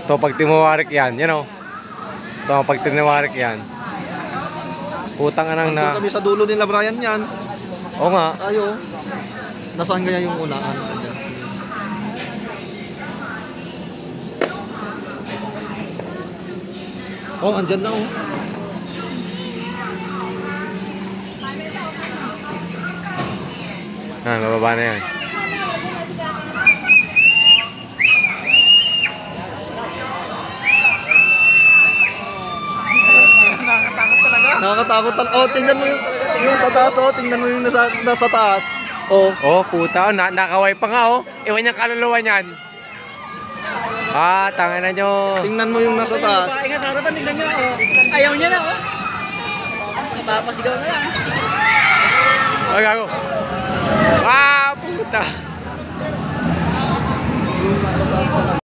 So pag tinawarik yan, you know. So pag tinawarik yan. Putang anang na. Kami sa dulo nila Brian yan. Oo nga. Ayo. Nasaan kaya yung unahan? Oh, andyan na oh. Bababa na yan. Nakakatakot talaga. Oh, tingnan mo yung sa taas oh. Tingnan mo yung nasa taas. Oh. Oh, puta. Nakaway pa nga oh. Iwan niyang kaluluwa niyan. Tanga na nyo. Tingnan mo yung nasa taas. Ingat harapan, tingnan nyo. Oh. Ayaw niya na oh. Papasigaw na lang. Ay, gago. Puta.